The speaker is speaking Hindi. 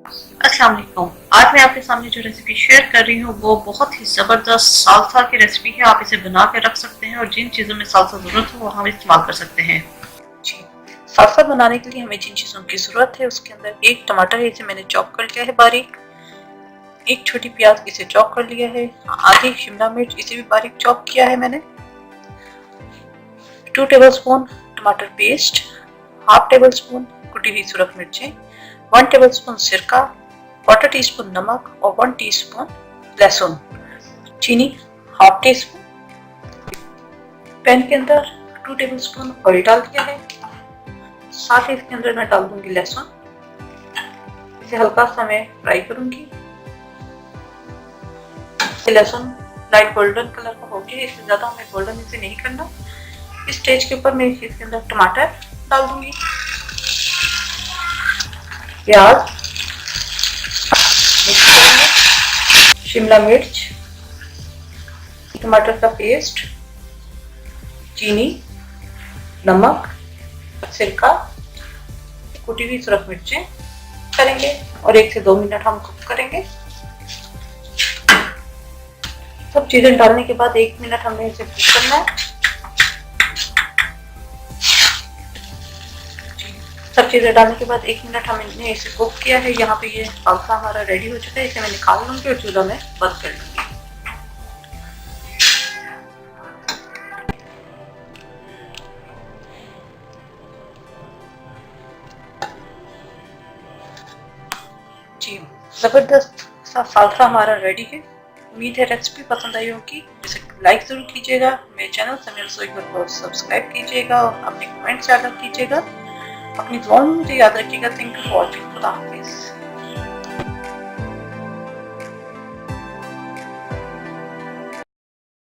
अस्सलाम वालेकुम। आज मैं आपके सामने जो रेसिपी शेयर कर रही हूँ वो बहुत ही ज़बरदस्त सालसा की रेसिपी है। आप इसे बना के रख सकते हैं और जिन चीज़ों में सालसा ज़रूरत हो वो हम इस्तेमाल कर सकते हैं। जी, सालसा बनाने के लिए हमें जिन चीज़ों की ज़रूरत है उसके अंदर एक टमाटर है, इसे मैंने चॉप कर लिया है बारीक। एक छोटी प्याज, इसे चॉप कर लिया है। आधी शिमला मिर्च, इसे भी बारीक चॉप किया है मैंने। 2 टेबलस्पून टमाटर पेस्ट, हाफ टेबल स्पून कुटी हुई सुरख मिर्चें, 1 टेबल स्पून सिरका, 1/4 टीस्पून नमक और 1 टीस्पून लहसुन, चीनी हाफ टी स्पून। पैन के अंदर 2 टेबल स्पून ऑयल डाल दिया है। साथ ही इसके अंदर मैं डाल दूंगी लहसुन। इसे हल्का सा मैं फ्राई करूंगी। लहसुन लाइट गोल्डन कलर का हो गया, इससे ज्यादा हमें गोल्डन इसे नहीं करना। इस स्टेज के ऊपर मैं इसके अंदर टमाटर डाल दूंगी, प्याज, शिमला मिर्च, टमाटर का पेस्ट, चीनी, नमक, सिरका, कुटी हुई सुरख मिर्चें करेंगे और 1 से 2 मिनट हम कुक करेंगे। सब चीजें डालने के बाद 1 मिनट हमें इसे कुक करना है। सब चीजें डालने के बाद 1 मिनट हमने इसे कुक किया है। यहाँ पे ये सालसा हमारा रेडी हो चुका है। इसे मैं निकाल लूंगी और चूल्हा में बंद कर लूंगी। जी, जबरदस्त सा सालसा हमारा रेडी है। उम्मीद है रेसिपी पसंद आई होगी। इसे लाइक जरूर कीजिएगा, मेरे चैनल समीर रसोई घर को सब्सक्राइब कीजिएगा और अपने कमेंट्स याद कीजिएगा। अपनी दुआओं में मुझे याद रखिएगा। Thank you for watching. खुदा हाफिज़।